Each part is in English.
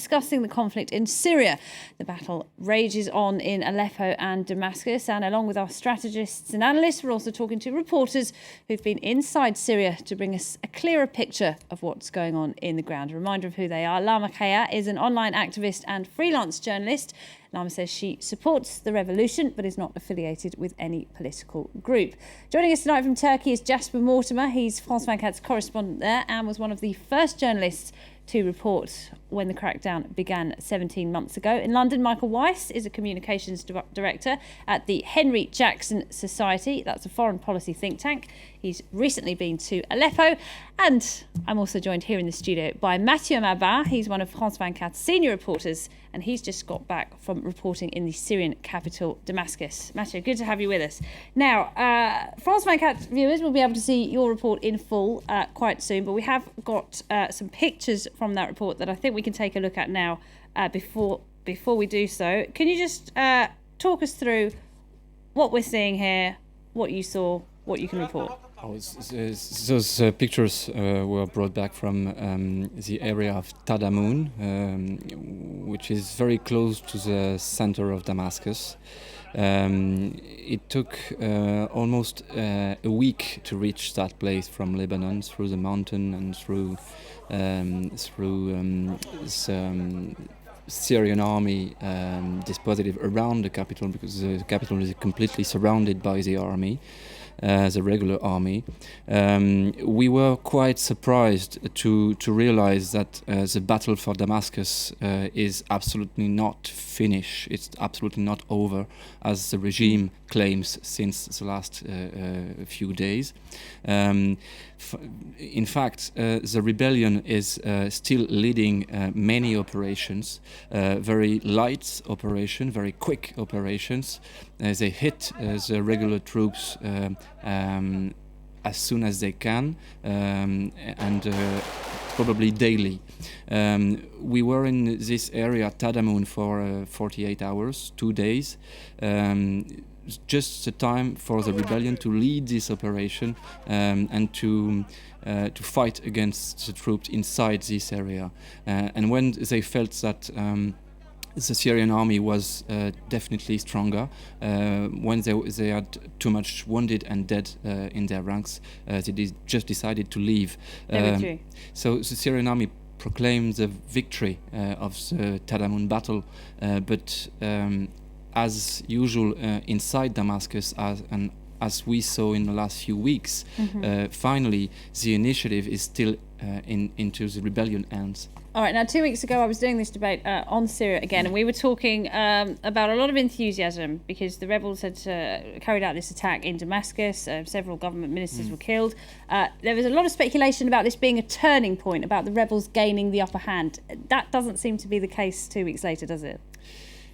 discussing the conflict in Syria. The battle rages on in Aleppo and Damascus, and along with our strategists and analysts, we're also talking to reporters who've been inside Syria to bring us a clearer picture of what's going on in the ground. A reminder of who they are. Lama Khaya is an online activist and freelance journalist. Lama says she supports the revolution but is not affiliated with any political group. Joining us tonight from Turkey is Jasper Mortimer. He's France 24's correspondent there and was one of the first journalists to report when the crackdown began 17 months ago. In London, Michael Weiss is a communications director at the Henry Jackson Society. That's a foreign policy think tank. He's recently been to Aleppo. And I'm also joined here in the studio by Mathieu Mabat. He's one of France 24's senior reporters, and he's just got back from reporting in the Syrian capital, Damascus. Mathieu, good to have you with us. Now, France 24 viewers will be able to see your report in full quite soon, but we have got some pictures from that report that I think we can take a look at now before we do so. Can you just talk us through what we're seeing here, what you saw, what you can report? Those pictures were brought back from the area of Tadamoun, which is very close to the center of Damascus. It took almost a week to reach that place from Lebanon, through the mountain and through Syrian army dispositive around the capital, because the capital is completely surrounded by the army. The regular army. We were quite surprised to realize that the battle for Damascus is absolutely not finished. It's absolutely not over, as the regime claims since the last few days. In fact, the rebellion is still leading many operations, very light operation, very quick operations. They hit the regular troops as soon as they can, and probably daily. We were in this area, Tadamoun, for 48 hours, 2 days. Just the time for the rebellion to lead this operation and to fight against the troops inside this area. And when they felt that the Syrian army was definitely stronger, when they had too much wounded and dead in their ranks, they just decided to leave. So the Syrian army proclaimed the victory of the Tadamoun battle, but as usual inside Damascus, as we saw in the last few weeks, finally the initiative is still into the rebellion hands. All right, now 2 weeks ago I was doing this debate on Syria again, and we were talking about a lot of enthusiasm because the rebels had carried out this attack in Damascus. Several government ministers were killed. There was a lot of speculation about this being a turning point, about the rebels gaining the upper hand. That doesn't seem to be the case 2 weeks later, does it?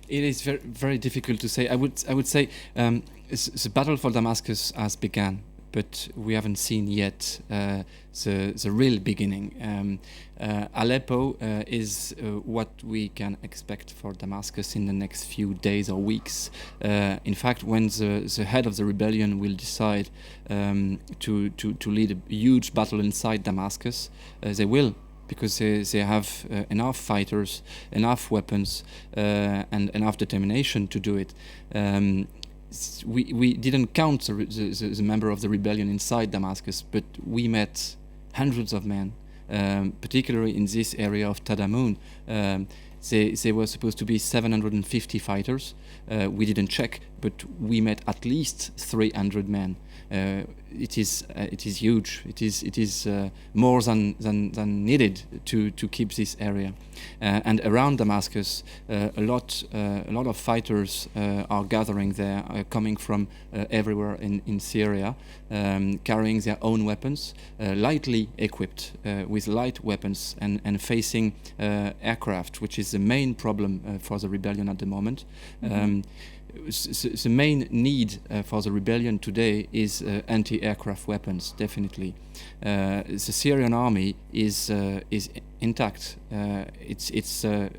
It is very, very difficult to say. I would say the battle for Damascus has begun, but we haven't seen yet the real beginning. Aleppo is what we can expect for Damascus in the next few days or weeks. In fact, when the head of the rebellion will decide to lead a huge battle inside Damascus, they will. Because they have enough fighters, enough weapons, and enough determination to do it. We didn't count the member of the rebellion inside Damascus, but we met hundreds of men, particularly in this area of Tadamoun. They were supposed to be 750 fighters. We didn't check, but we met at least 300 men. It is huge. It is more than needed to keep this area. And around Damascus, a lot of fighters are gathering there, coming from everywhere in Syria, carrying their own weapons, lightly equipped with light weapons, and facing aircraft, which is the main problem for the rebellion at the moment. The main need for the rebellion today is anti-aircraft weapons, definitely. The Syrian army is intact. It's a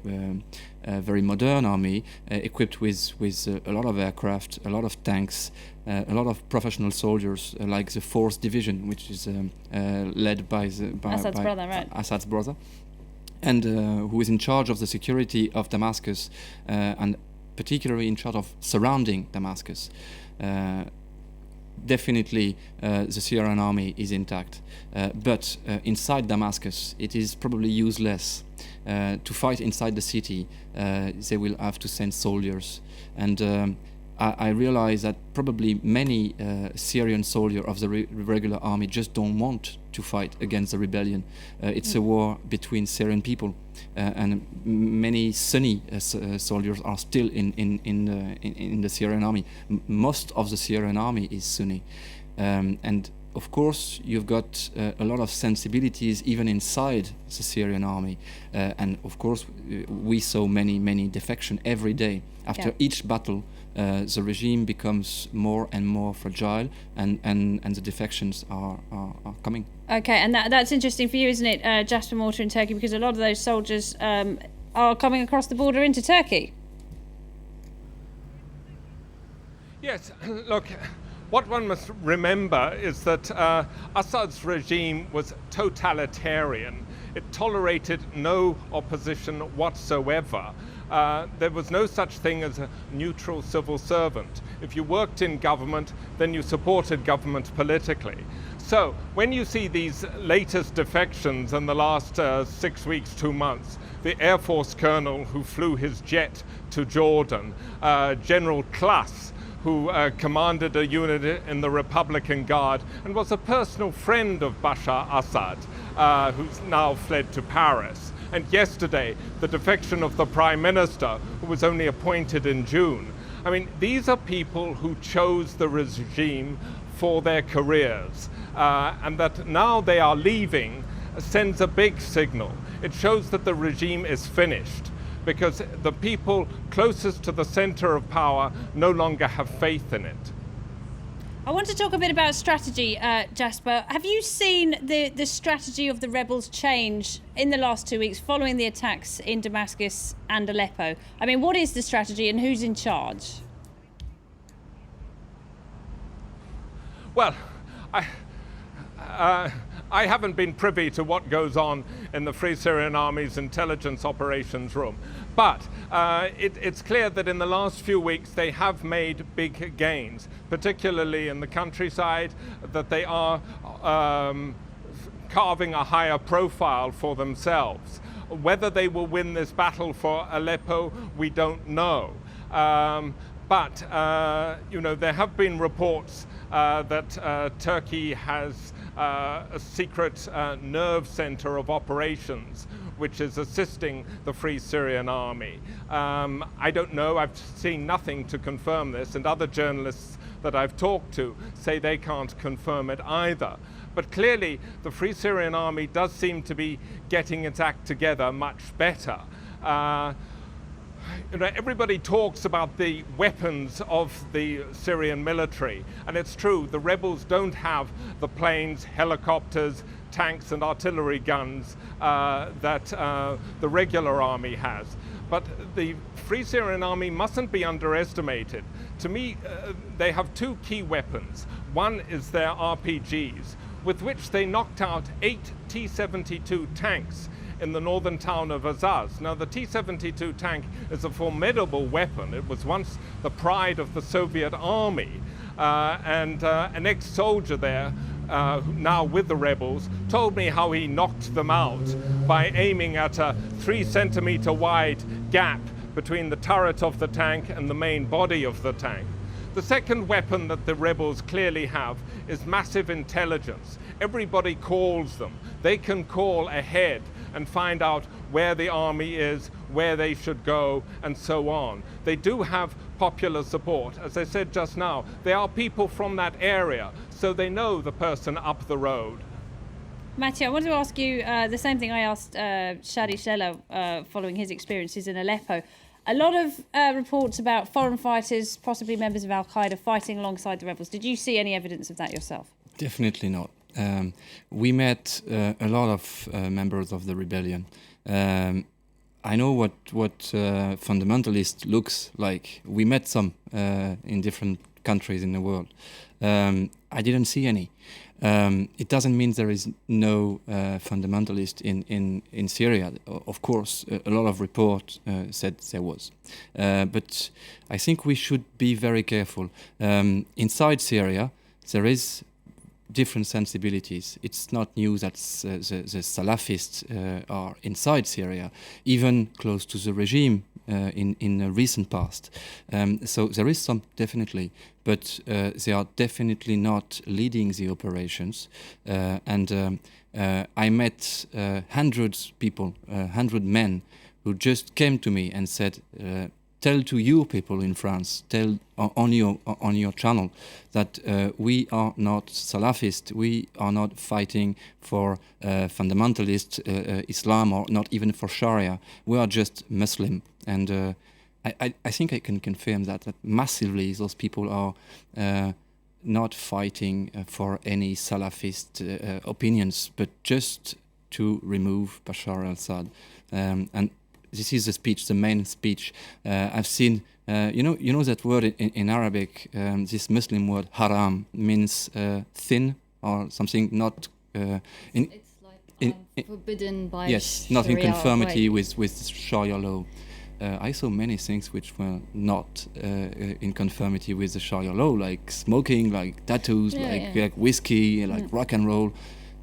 very modern army, equipped with a lot of aircraft, a lot of tanks, a lot of professional soldiers, like the 4th Division, which is led by Assad's brother. and who is in charge of the security of Damascus, and particularly in charge of surrounding Damascus. Definitely the Syrian army is intact, but inside Damascus it is probably useless. To fight inside the city, they will have to send soldiers, and I realize that probably many Syrian soldiers of the regular army just don't want to fight against the rebellion. It's a war between Syrian people, and many Sunni soldiers are still in the Syrian army. Most of the Syrian army is Sunni, and of course you've got a lot of sensibilities even inside the Syrian army, and of course we saw many defections every day. After each battle, the regime becomes more and more fragile, and the defections are coming. Okay, and that's interesting for you, isn't it, Jasper Mortar in Turkey, because a lot of those soldiers are coming across the border into Turkey. Yes, look, what one must remember is that Assad's regime was totalitarian. It tolerated no opposition whatsoever. There was no such thing as a neutral civil servant. If you worked in government, then you supported government politically. So when you see these latest defections in the last 6 weeks, 2 months, the Air Force colonel who flew his jet to Jordan, General Klass, who commanded a unit in the Republican Guard and was a personal friend of Bashar Assad, who's now fled to Paris. And yesterday, the defection of the Prime Minister, who was only appointed in June. I mean, these are people who chose the regime for their careers, and that now they are leaving sends a big signal. It shows that the regime is finished, because the people closest to the center of power no longer have faith in it. I want to talk a bit about strategy, Jasper. Have you seen the strategy of the rebels change in the last 2 weeks following the attacks in Damascus and Aleppo? I mean, what is the strategy and who's in charge? Well, I haven't been privy to what goes on in the Free Syrian Army's intelligence operations room, but it's clear that in the last few weeks they have made big gains, particularly in the countryside, that they are carving a higher profile for themselves. Whether they will win this battle for Aleppo, we don't know. But there have been reports that Turkey has a secret nerve center of operations which is assisting the Free Syrian Army. I don't know, I've seen nothing to confirm this, and other journalists that I've talked to say they can't confirm it either. But clearly the Free Syrian Army does seem to be getting its act together much better. Everybody talks about the weapons of the Syrian military, and it's true, the rebels don't have the planes, helicopters, tanks and artillery guns that the regular army has. But the Free Syrian Army mustn't be underestimated. To me, they have two key weapons. One is their RPGs, with which they knocked out 8 T-72 tanks in the northern town of Azaz. Now, the T-72 tank is a formidable weapon. It was once the pride of the Soviet army, and an ex-soldier there, now with the rebels, told me how he knocked them out by aiming at a 3-centimeter wide gap between the turret of the tank and the main body of the tank. The second weapon that the rebels clearly have is massive intelligence. Everybody calls them. They can call ahead and find out where the army is, where they should go, and so on. They do have popular support. As I said just now, they are people from that area, so they know the person up the road. Matthew, I want to ask you the same thing I asked Shadi Sheller following his experiences in Aleppo. A lot of reports about foreign fighters, possibly members of Al-Qaeda, fighting alongside the rebels. Did you see any evidence of that yourself? Definitely not. We met a lot of members of the rebellion. I know what fundamentalist looks like. We met some in different countries in the world. I didn't see any. It doesn't mean there is no fundamentalist in Syria. Of course, a lot of reports said there was. But I think we should be very careful. Inside Syria, there is different sensibilities. It's not new that the Salafists are inside Syria, even close to the regime in the recent past. So there is some, definitely, but they are definitely not leading the operations. I met hundreds people, 100 men, who just came to me and said, tell to you people in France, tell on your channel that we are not Salafist, we are not fighting for fundamentalist Islam or not even for Sharia. We are just Muslim. And I think I can confirm that massively those people are not fighting for any Salafist opinions, but just to remove Bashar al-Assad. And this is the speech, the main speech. I've seen, you know that word in Arabic, this Muslim word haram means thin or something not. It's like forbidden by yes, not in Sharia conformity with Sharia law. I saw many things which were not in conformity with the Sharia law, like smoking, like tattoos, like whiskey, like rock and roll.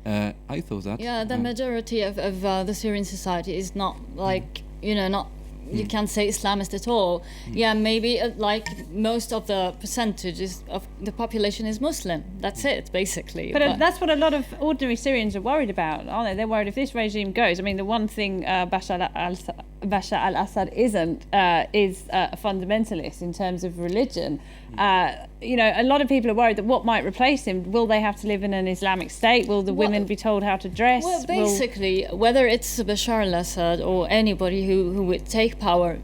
I thought that. Yeah, the majority of the Syrian society is not like, not, you can't say Islamist at all. Yeah, maybe like most of the percentages of the population is Muslim. That's it, basically. But that's what a lot of ordinary Syrians are worried about, aren't they? They're worried if this regime goes. I mean, the one thing Bashar al-Assad isn't is a fundamentalist in terms of religion. A lot of people are worried that what might replace him, will they have to live in an Islamic state? Will the women be told how to dress? Well, basically, whether it's Bashar al-Assad or anybody who would take power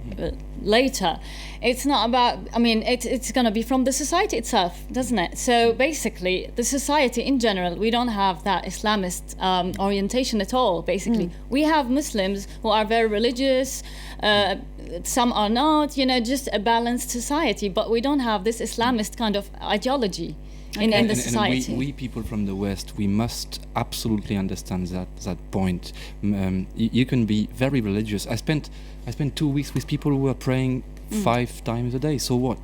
later, it's not about, it's going to be from the society itself, doesn't it? So basically, the society in general, we don't have that Islamist orientation at all, basically. We have Muslims who are very religious, some are not, just a balanced society, but we don't have this Islamist kind of ideology in the society. And we people from the West, we must absolutely understand that point. You can be very religious. I spent 2 weeks with people who were praying 5 times a day. So what?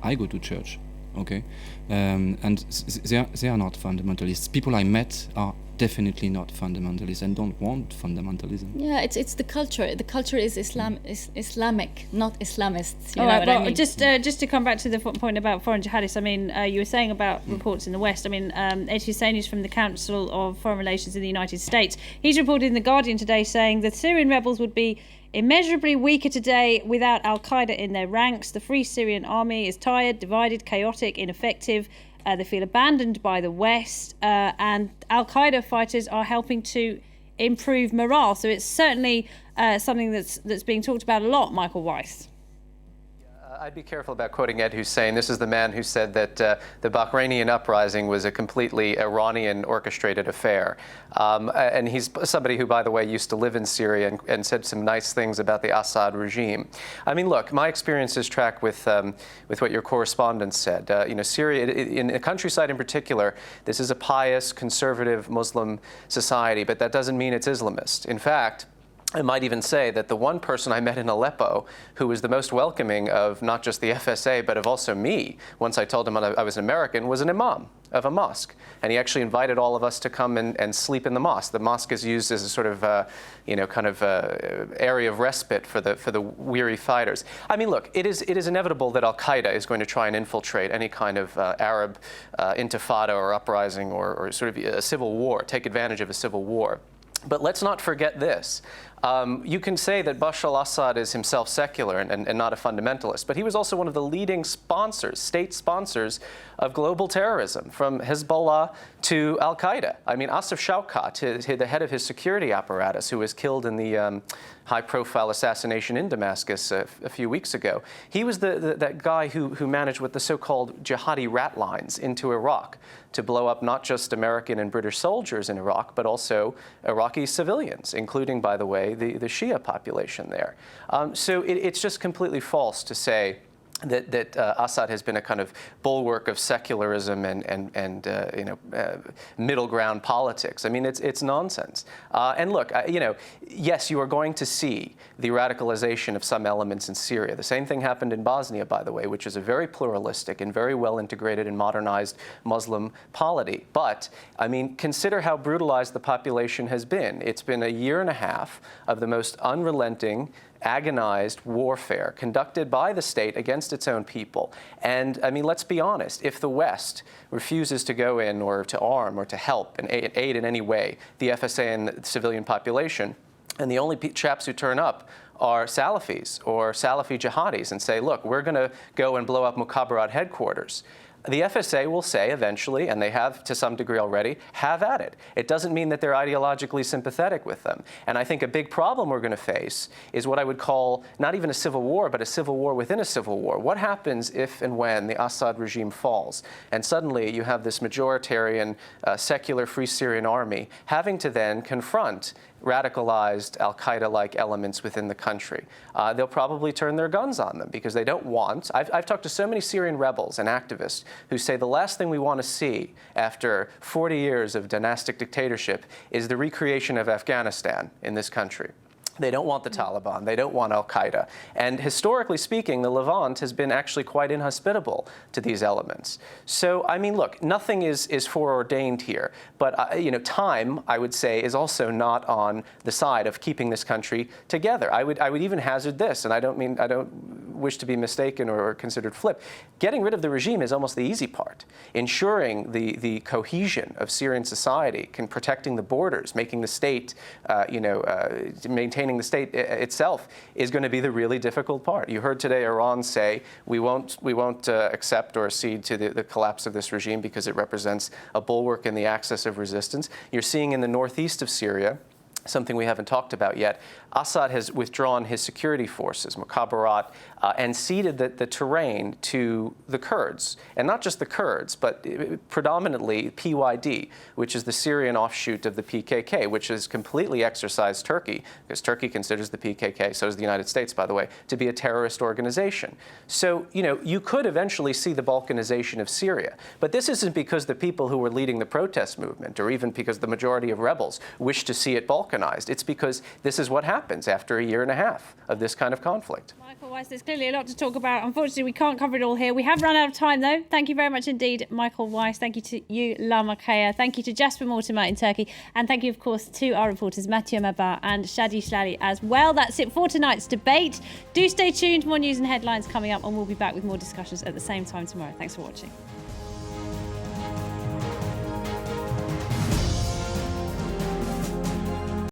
I go to church, okay? And they are not fundamentalists. People I met are definitely not fundamentalists and don't want fundamentalism. Yeah, it's the culture. The culture is Islamic, not Islamists. All right, well, just to come back to the point about foreign jihadists, you were saying about reports in the West. Ed Husseini is from the Council of Foreign Relations in the United States. He's reported in The Guardian today saying the Syrian rebels would be immeasurably weaker today without al-Qaeda in their ranks. The Free Syrian Army is tired, divided, chaotic, ineffective. They feel abandoned by the West, and al-Qaeda fighters are helping to improve morale. So it's certainly something that's being talked about a lot, Michael Weiss. I'd be careful about quoting Ed Hussein. This is the man who said that the Bahrainian uprising was a completely Iranian orchestrated affair. And he's somebody who, by the way, used to live in Syria and said some nice things about the Assad regime. Look, my experiences track with what your correspondent said. Syria, in the countryside in particular, this is a pious, conservative Muslim society, but that doesn't mean it's Islamist. In fact, I might even say that the one person I met in Aleppo who was the most welcoming of not just the FSA, but of also me, once I told him I was an American, was an imam of a mosque. And he actually invited all of us to come and sleep in the mosque. The mosque is used as a sort of, area of respite for the weary fighters. Look, it is inevitable that al-Qaeda is going to try and infiltrate any kind of Arab intifada or uprising or sort of a civil war, take advantage of a civil war. But let's not forget this. You can say that Bashar al-Assad is himself secular and not a fundamentalist, but he was also one of the leading sponsors, state sponsors of global terrorism, from Hezbollah to al-Qaeda. Asif Shawkat, the head of his security apparatus, who was killed in the high-profile assassination in Damascus a few weeks ago, he was that guy who managed with the so-called jihadi rat lines into Iraq to blow up not just American and British soldiers in Iraq, but also Iraqi civilians, including, by the way, the Shia population there. So it's just completely false to say that Assad has been a kind of bulwark of secularism and middle ground politics. I mean, it's nonsense. And look, yes, you are going to see the radicalization of some elements in Syria. The same thing happened in Bosnia, by the way, which is a very pluralistic and very well integrated and modernized Muslim polity. But, I mean, consider how brutalized the population has been. It's been a year and a half of the most unrelenting, agonized warfare conducted by the state against its own people. And I mean, let's be honest, if the West refuses to go in or to arm or to help and aid in any way the FSA and the civilian population, and the only chaps who turn up are Salafis or Salafi jihadis and say, look, we're going to go and blow up Mukhabarat headquarters, the FSA will say eventually, and they have to some degree already, have at it. It doesn't mean that they're ideologically sympathetic with them. And I think a big problem we're going to face is what I would call not even a civil war, but a civil war within a civil war. What happens if and when the Assad regime falls? And suddenly you have this majoritarian, secular Free Syrian Army having to then confront radicalized al-Qaeda-like elements within the country. They'll probably turn their guns on them because they don't want. I've talked to so many Syrian rebels and activists who say the last thing we want to see after 40 years of dynastic dictatorship is the recreation of Afghanistan in this country. They don't want the Taliban. They don't want al-Qaeda. And historically speaking, the Levant has been actually quite inhospitable to these elements. So, I mean, look, nothing is foreordained here. But, time, I would say, is also not on the side of keeping this country together. I would even hazard this, and I don't wish to be mistaken or considered flip. Getting rid of the regime is almost the easy part. Ensuring the cohesion of Syrian society, protecting the borders, making the state, maintaining the state itself is going to be the really difficult part. You heard today Iran say we won't accept or accede to the collapse of this regime because it represents a bulwark in the axis of resistance. You're seeing in the northeast of Syria, something we haven't talked about yet, Assad has withdrawn his security forces, Mukhabarat, and ceded the terrain to the Kurds. And not just the Kurds, but predominantly PYD, which is the Syrian offshoot of the PKK, which has completely exorcised Turkey, because Turkey considers the PKK, so does the United States, by the way, to be a terrorist organization. So, you could eventually see the Balkanization of Syria. But this isn't because the people who were leading the protest movement, or even because the majority of rebels wish to see it balkanized. It's because this is what happens after a year and a half of this kind of conflict. Michael Weiss, there's clearly a lot to talk about. Unfortunately, we can't cover it all here. We have run out of time, though. Thank you very much indeed, Michael Weiss. Thank you to you, Lama Kaya. Thank you to Jasper Mortimer in Turkey. And thank you, of course, to our reporters, Mathieu Mabar and Shadi Shlali as well. That's it for tonight's debate. Do stay tuned. More news and headlines coming up, and we'll be back with more discussions at the same time tomorrow. Thanks for watching.